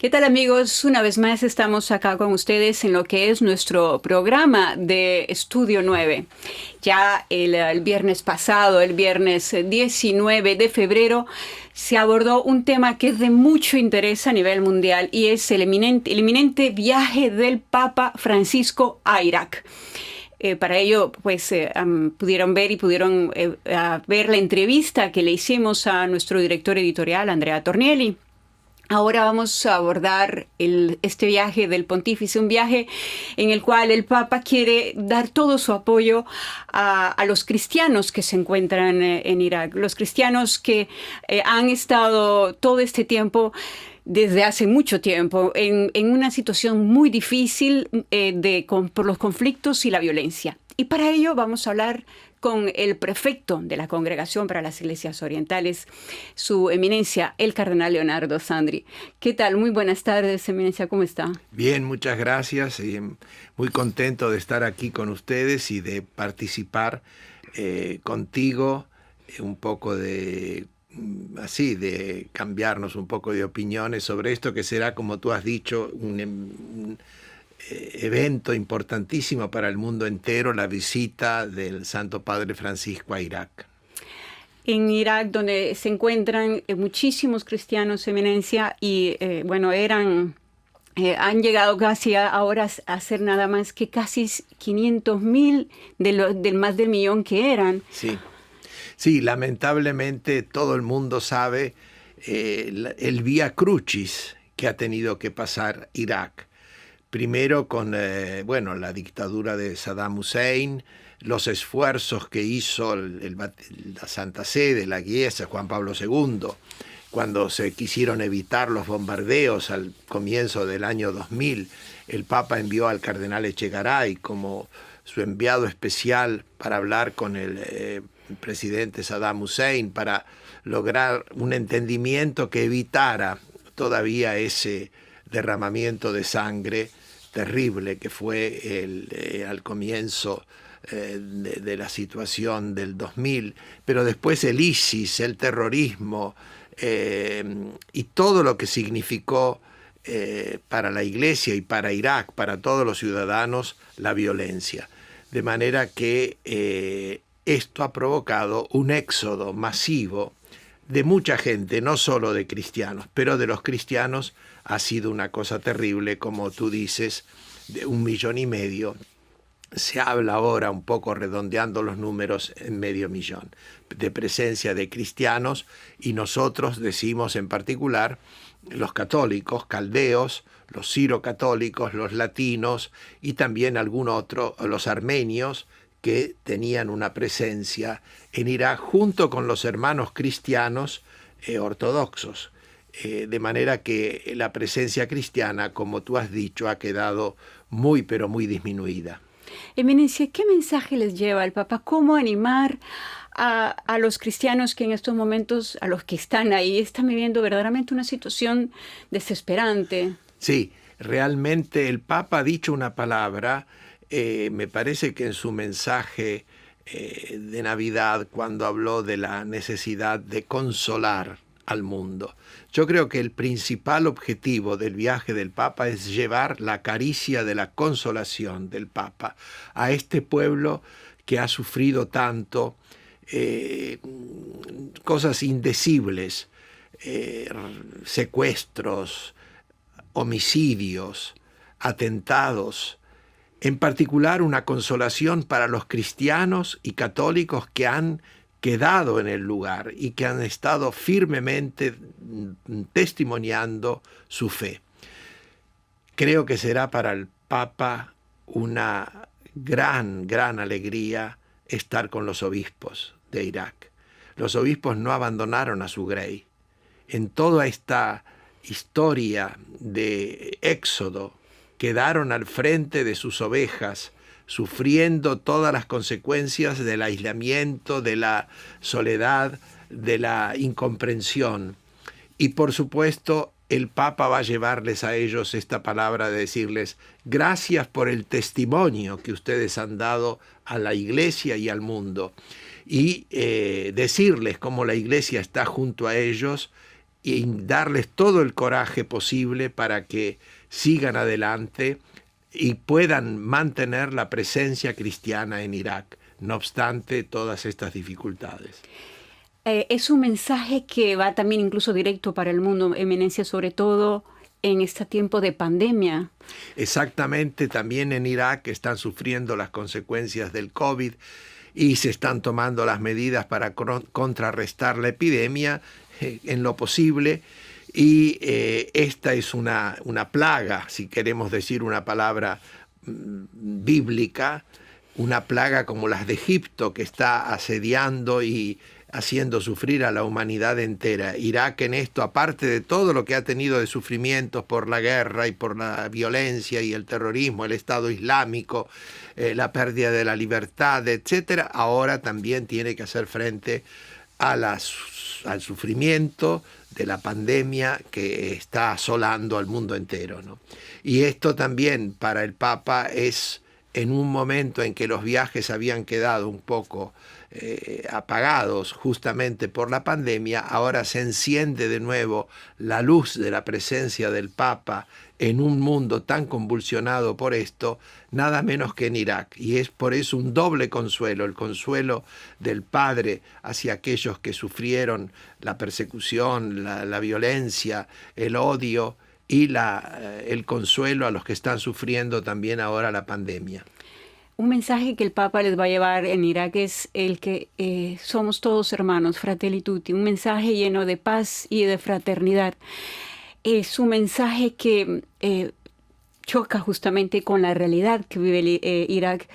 ¿Qué tal amigos? Una vez más estamos acá con ustedes en lo que es nuestro programa de Estudio 9. Ya el viernes pasado, el viernes 19 de febrero, se abordó un tema que es de mucho interés a nivel mundial y es el inminente viaje del Papa Francisco a Irak. Para ello, pues, pudieron ver y pudieron ver la entrevista que le hicimos a nuestro director editorial, Andrea Tornielli. Ahora vamos a abordar este viaje del pontífice, un viaje en el cual el Papa quiere dar todo su apoyo a los cristianos que se encuentran en Irak, los cristianos que han estado todo este tiempo, desde hace mucho tiempo, en una situación muy difícil por los conflictos y la violencia. Y para ello vamos a hablar con el prefecto de la Congregación para las Iglesias Orientales, su eminencia, el cardenal Leonardo Sandri. ¿Qué tal? Muy buenas tardes, eminencia, ¿cómo está? Bien, muchas gracias. Muy contento de estar aquí con ustedes y de participar contigo un poco de cambiarnos un poco de opiniones sobre esto que será, como tú has dicho, un evento importantísimo para el mundo entero, la visita del Santo Padre Francisco a Irak. En Irak, donde se encuentran muchísimos cristianos, eminencia, y han llegado casi ahora a ser nada más que casi 500.000 del más del millón que eran. Sí, lamentablemente todo el mundo sabe el vía crucis que ha tenido que pasar Irak. Primero con la dictadura de Saddam Hussein, los esfuerzos que hizo la Santa Sede, la Iglesia, Juan Pablo II, cuando se quisieron evitar los bombardeos al comienzo del año 2000, el Papa envió al cardenal Echegaray como su enviado especial para hablar con el presidente Saddam Hussein para lograr un entendimiento que evitara todavía ese derramamiento de sangre terrible que fue al comienzo de la situación del 2000, pero después el ISIS, el terrorismo y todo lo que significó para la Iglesia y para Irak, para todos los ciudadanos, la violencia. De manera que esto ha provocado un éxodo masivo de mucha gente, no solo de cristianos, pero de los cristianos ha sido una cosa terrible, como tú dices, de 1,5 millones. Se habla ahora, un poco redondeando los números, en 500 000 de presencia de cristianos, y nosotros decimos en particular los católicos, caldeos, los sirocatólicos, los latinos y también los armenios, que tenían una presencia en Irak junto con los hermanos cristianos ortodoxos. De manera que la presencia cristiana, como tú has dicho, ha quedado muy, pero muy disminuida. Eminencia, ¿qué mensaje les lleva el Papa? ¿Cómo animar a los cristianos que en estos momentos, a los que están ahí, están viviendo verdaderamente una situación desesperante? Sí, realmente el Papa ha dicho una palabra, me parece que en su mensaje de Navidad, cuando habló de la necesidad de consolar al mundo. Yo creo que el principal objetivo del viaje del Papa es llevar la caricia de la consolación del Papa a este pueblo que ha sufrido tanto, cosas indecibles, secuestros, homicidios, atentados. En particular, una consolación para los cristianos y católicos que han quedado en el lugar y que han estado firmemente testimoniando su fe. Creo que será para el Papa una gran alegría estar con los obispos de Irak. Los obispos no abandonaron a su grey. En toda esta historia de éxodo, quedaron al frente de sus ovejas, sufriendo todas las consecuencias del aislamiento, de la soledad, de la incomprensión. Y por supuesto, el Papa va a llevarles a ellos esta palabra de decirles: gracias por el testimonio que ustedes han dado a la Iglesia y al mundo. Y decirles cómo la Iglesia está junto a ellos y darles todo el coraje posible para que sigan adelante y puedan mantener la presencia cristiana en Irak, no obstante todas estas dificultades. Es un mensaje que va también incluso directo para el mundo, Eminencia, sobre todo en este tiempo de pandemia. Exactamente, también en Irak están sufriendo las consecuencias del COVID y se están tomando las medidas para contrarrestar la epidemia en lo posible. Y esta es una plaga, si queremos decir una palabra bíblica, una plaga como las de Egipto, que está asediando y haciendo sufrir a la humanidad entera. Irak en esto, aparte de todo lo que ha tenido de sufrimientos por la guerra y por la violencia y el terrorismo, el Estado Islámico, la pérdida de la libertad, etcétera, ahora también tiene que hacer frente al sufrimiento de la pandemia que está asolando al mundo entero, ¿no? Y esto también para el Papa es en un momento en que los viajes habían quedado un poco apagados justamente por la pandemia, ahora se enciende de nuevo la luz de la presencia del Papa en un mundo tan convulsionado por esto, nada menos que en Irak. Y es por eso un doble consuelo, el consuelo del Padre hacia aquellos que sufrieron la persecución, la violencia, el odio, y el consuelo a los que están sufriendo también ahora la pandemia. Un mensaje que el Papa les va a llevar en Irak es el que somos todos hermanos, Fratelli Tutti, un mensaje lleno de paz y de fraternidad. Es un mensaje que choca justamente con la realidad que vive Irak.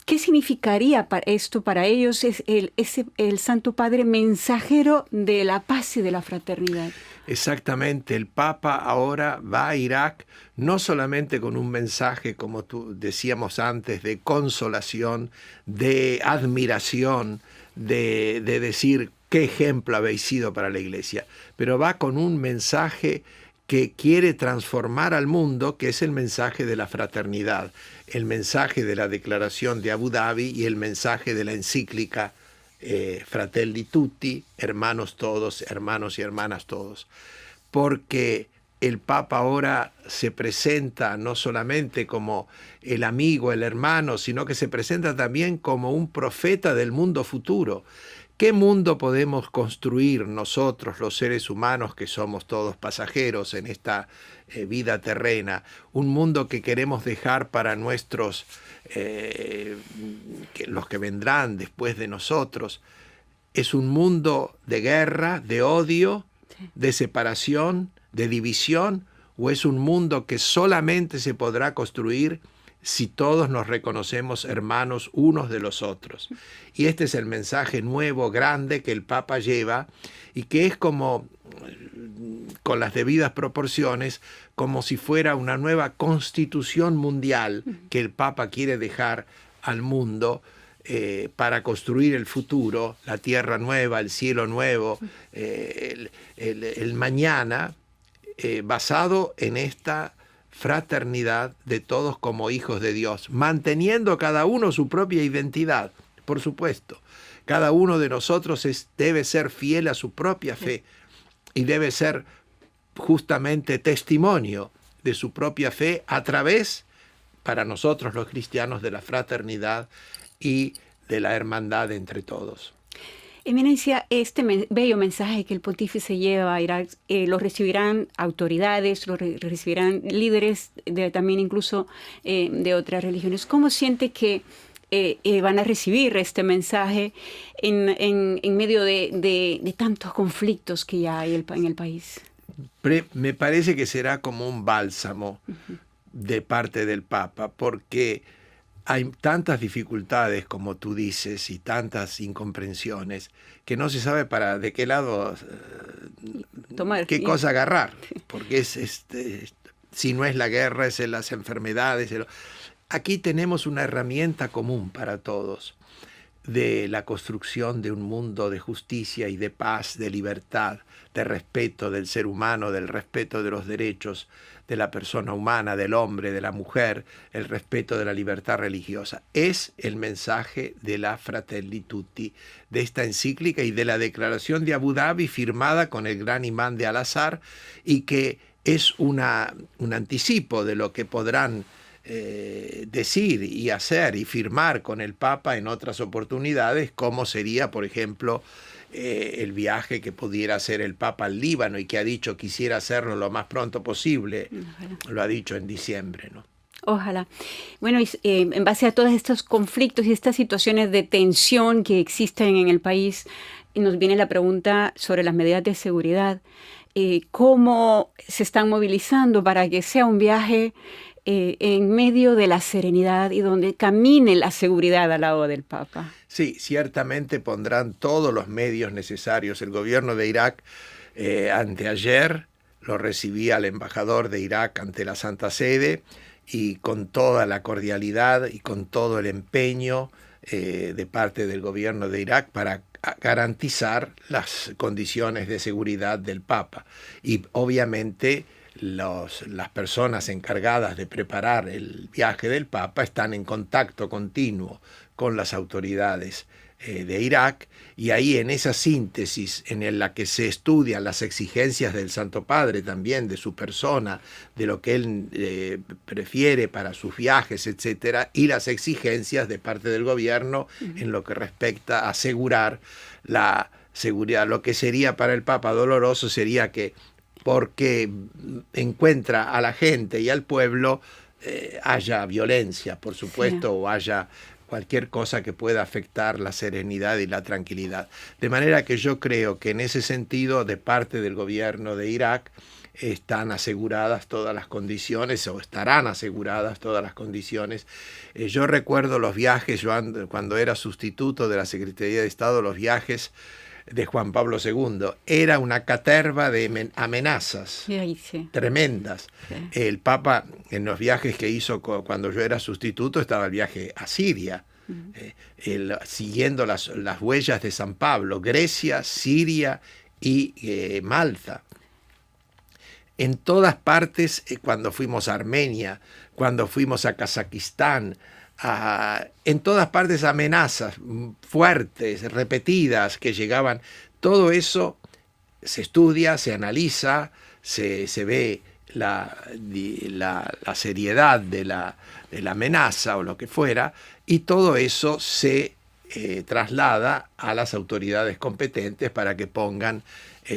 ¿Qué significaría esto para ellos? Es el Santo Padre mensajero de la paz y de la fraternidad. Exactamente, el Papa ahora va a Irak no solamente con un mensaje, como decíamos antes, de consolación, de admiración, de decir qué ejemplo habéis sido para la Iglesia, pero va con un mensaje que quiere transformar al mundo, que es el mensaje de la fraternidad, el mensaje de la Declaración de Abu Dhabi y el mensaje de la encíclica Fratelli Tutti, hermanos todos, hermanos y hermanas todos. Porque el Papa ahora se presenta no solamente como el amigo, el hermano, sino que se presenta también como un profeta del mundo futuro. ¿Qué mundo podemos construir nosotros, los seres humanos, que somos todos pasajeros en esta vida terrena? Un mundo que queremos dejar para nuestros, los que vendrán después de nosotros. ¿Es un mundo de guerra, de odio, de separación, de división? ¿O es un mundo que solamente se podrá construir si todos nos reconocemos hermanos unos de los otros? Y este es el mensaje nuevo, grande, que el Papa lleva y que es como, con las debidas proporciones, como si fuera una nueva constitución mundial que el Papa quiere dejar al mundo para construir el futuro, la tierra nueva, el cielo nuevo, el mañana, basado en esta fraternidad de todos como hijos de Dios, manteniendo cada uno su propia identidad, por supuesto. Cada uno de nosotros debe ser fiel a su propia fe y debe ser justamente testimonio de su propia fe a través, para nosotros los cristianos, de la fraternidad y de la hermandad entre todos. Eminencia, este bello mensaje que el pontífice lleva a Irak, lo recibirán autoridades, lo recibirán líderes también incluso de otras religiones. ¿Cómo siente que van a recibir este mensaje en medio de tantos conflictos que ya hay en el país? Me parece que será como un bálsamo de parte del Papa, porque hay tantas dificultades, como tú dices, y tantas incomprensiones, que no se sabe de qué lado tomar, qué cosa agarrar, porque si no es la guerra, es las enfermedades. Aquí tenemos una herramienta común para todos. de la construcción de un mundo de justicia y de paz, de libertad, de respeto del ser humano, del respeto de los derechos de la persona humana, del hombre, de la mujer, el respeto de la libertad religiosa. Es el mensaje de la Fratelli Tutti, de esta encíclica y de la declaración de Abu Dhabi firmada con el gran imán de Al-Azhar, y que es un anticipo de lo que podrán decir y hacer y firmar con el Papa en otras oportunidades, como sería, por ejemplo, el viaje que pudiera hacer el Papa al Líbano, y que ha dicho quisiera hacerlo lo más pronto posible. Ojalá. Lo ha dicho en diciembre, ¿no? Ojalá. Bueno, en base a todos estos conflictos y estas situaciones de tensión que existen en el país, nos viene la pregunta sobre las medidas de seguridad. ¿Cómo se están movilizando para que sea un viaje en medio de la serenidad y donde camine la seguridad al lado del Papa? Sí, ciertamente pondrán todos los medios necesarios. El gobierno de Irak, anteayer, lo recibía al embajador de Irak ante la Santa Sede, y con toda la cordialidad y con todo el empeño de parte del gobierno de Irak para garantizar las condiciones de seguridad del Papa. Y obviamente las personas encargadas de preparar el viaje del Papa están en contacto continuo con las autoridades de Irak, y ahí en esa síntesis en la que se estudian las exigencias del Santo Padre, también de su persona, de lo que él prefiere para sus viajes, etcétera, y las exigencias de parte del gobierno en lo que respecta a asegurar la seguridad. Lo que sería para el Papa doloroso sería que, porque encuentra a la gente y al pueblo, haya violencia, por supuesto, sí, o haya cualquier cosa que pueda afectar la serenidad y la tranquilidad. De manera que yo creo que en ese sentido, de parte del gobierno de Irak, están aseguradas todas las condiciones, o estarán aseguradas todas las condiciones. Yo recuerdo los viajes, cuando era sustituto de la Secretaría de Estado, los viajes de Juan Pablo II. Era una caterva de amenazas, sí, tremendas. Sí. El Papa, en los viajes que hizo cuando yo era sustituto, estaba el viaje a Siria, siguiendo las huellas de San Pablo, Grecia, Siria y Malta. En todas partes, cuando fuimos a Armenia, cuando fuimos a Kazajistán, en todas partes amenazas fuertes, repetidas, que llegaban. Todo eso se estudia, se analiza, se ve la seriedad de la amenaza o lo que fuera, y todo eso se traslada a las autoridades competentes para que pongan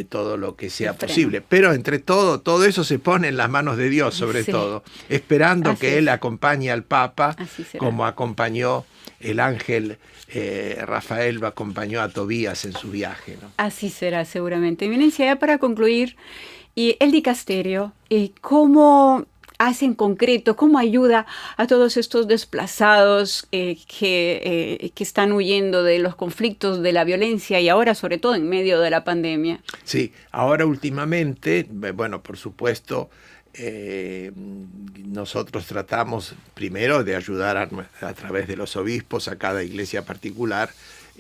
todo lo que sea posible. Pero entre todo eso se pone en las manos de Dios, sobre todo, esperando que Él acompañe al Papa, como acompañó el ángel Rafael, lo acompañó a Tobías en su viaje, ¿no? Así será, seguramente. Eminencia, ya para concluir, el dicasterio, ¿cómo hace en concreto, cómo ayuda a todos estos desplazados que están huyendo de los conflictos, de la violencia, y ahora sobre todo en medio de la pandemia? Sí, ahora últimamente, bueno, por supuesto, nosotros tratamos primero de ayudar a través de los obispos a cada iglesia particular.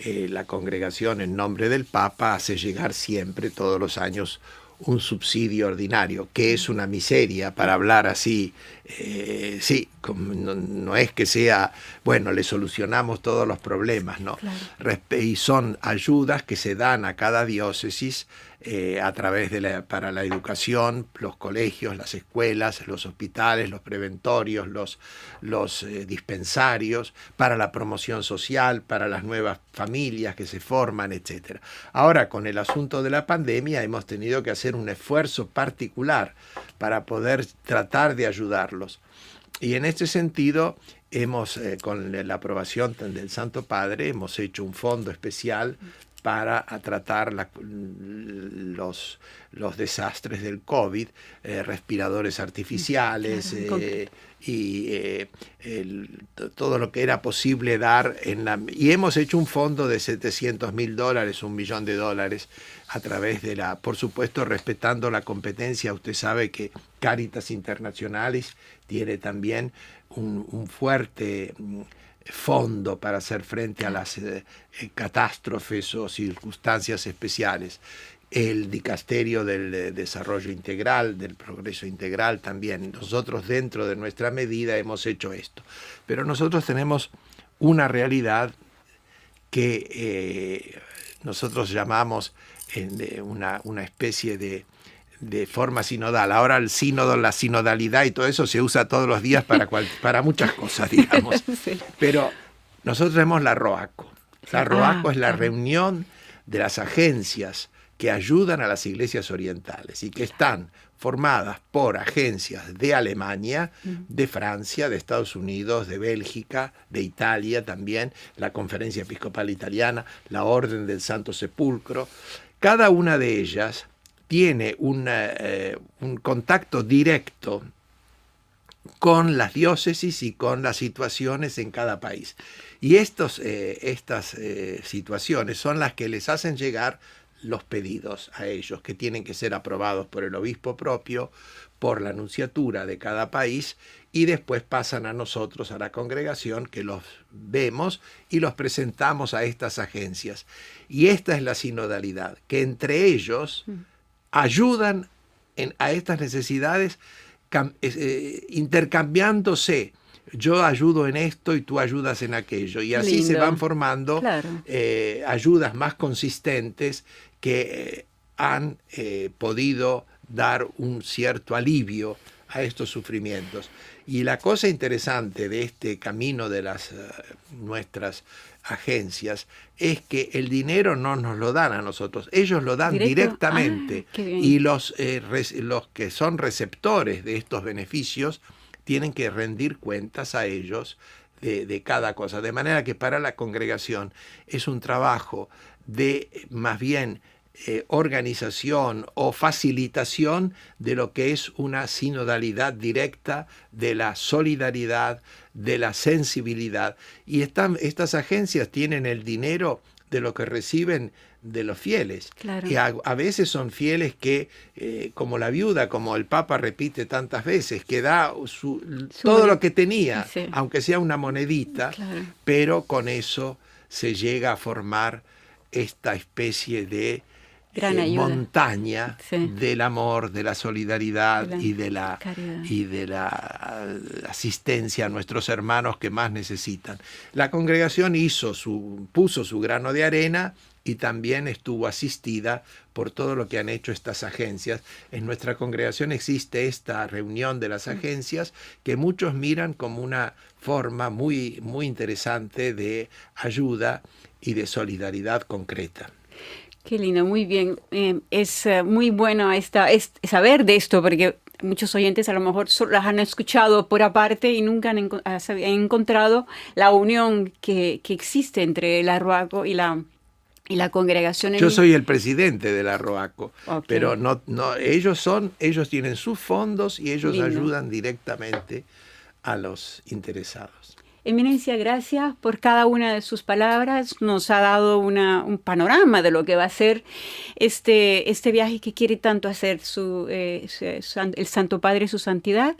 La congregación, en nombre del Papa, hace llegar siempre, todos los años, un subsidio ordinario, que es una miseria, para hablar así. Sí, no es que sea, bueno, le solucionamos todos los problemas, ¿no? Claro. Y son ayudas que se dan a cada diócesis a través para la educación, los colegios, las escuelas, los hospitales, los preventorios, los dispensarios, para la promoción social, para las nuevas familias que se forman, etc. Ahora, con el asunto de la pandemia, hemos tenido que hacer un esfuerzo particular para poder tratar de ayudarlos. Y en este sentido, con la aprobación del Santo Padre, hemos hecho un fondo especial para tratar los desastres del COVID, respiradores artificiales, todo lo que era posible dar. Y hemos hecho un fondo de $700.000, $1 millón, a través por supuesto, respetando la competencia. Usted sabe que Cáritas Internacionales tiene también un fuerte fondo para hacer frente a las catástrofes o circunstancias especiales. El dicasterio del desarrollo integral, del progreso integral también. Nosotros dentro de nuestra medida hemos hecho esto. Pero nosotros tenemos una realidad que nosotros llamamos una especie de forma sinodal. Ahora el sínodo, la sinodalidad y todo eso se usa todos los días para muchas cosas, digamos. Sí. Pero nosotros tenemos la ROACO. La ROACO es la reunión de las agencias que ayudan a las iglesias orientales y que están formadas por agencias de Alemania, de Francia, de Estados Unidos, de Bélgica, de Italia también, la Conferencia Episcopal Italiana, la Orden del Santo Sepulcro. Cada una de ellas tiene un contacto directo con las diócesis y con las situaciones en cada país. Y estas situaciones son las que les hacen llegar los pedidos a ellos, que tienen que ser aprobados por el obispo propio, por la nunciatura de cada país, y después pasan a nosotros, a la congregación, que los vemos y los presentamos a estas agencias. Y esta es la sinodalidad, que entre ellos ayudan a estas necesidades intercambiándose. Yo ayudo en esto y tú ayudas en aquello. Y así se van formando ayudas más consistentes que han podido dar un cierto alivio a estos sufrimientos. Y la cosa interesante de este camino de nuestras agencias es que el dinero no nos lo dan a nosotros, ellos lo dan directamente. Y los que son receptores de estos beneficios tienen que rendir cuentas a ellos de cada cosa. De manera que para la congregación es un trabajo de más bien organización o facilitación de lo que es una sinodalidad directa, de la solidaridad, de la sensibilidad. Y estas agencias tienen el dinero de lo que reciben de los fieles. Claro. Y a veces son fieles que, como la viuda, como el Papa repite tantas veces, que da todo lo que tenía, aunque sea una monedita, pero con eso se llega a formar esta especie de montaña del amor, de la solidaridad y de la asistencia a nuestros hermanos que más necesitan. La congregación puso su grano de arena y también estuvo asistida por todo lo que han hecho estas agencias. En nuestra congregación existe esta reunión de las agencias que muchos miran como una forma muy, muy interesante de ayuda y de solidaridad concreta. Qué lindo, muy bien. Es muy bueno saber de esto, porque muchos oyentes a lo mejor las han escuchado por aparte y nunca han encontrado la unión que existe entre la ROACO y la congregación. Yo soy el presidente de la ROACO, pero no, ellos tienen sus fondos y ellos ayudan directamente a los interesados. Eminencia, gracias por cada una de sus palabras. Nos ha dado un panorama de lo que va a ser este viaje que quiere tanto hacer el Santo Padre y su santidad.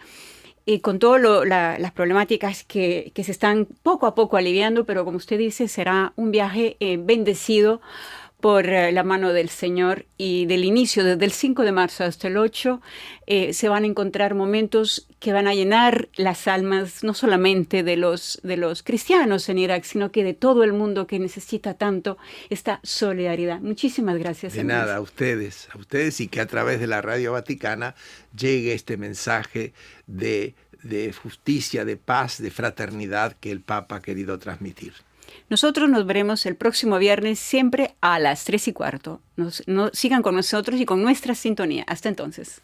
Con todas las problemáticas que se están poco a poco aliviando, pero como usted dice, será un viaje bendecido por la mano del Señor, y del inicio, desde el 5 de marzo hasta el 8, se van a encontrar momentos que van a llenar las almas, no solamente de los cristianos en Irak, sino que de todo el mundo que necesita tanto esta solidaridad. Muchísimas gracias. De nada, a ustedes, y que a través de la Radio Vaticana llegue este mensaje de justicia, de paz, de fraternidad que el Papa ha querido transmitir. Nosotros nos veremos el próximo viernes, siempre a las 3:15. Sigan con nosotros y con nuestra sintonía. Hasta entonces.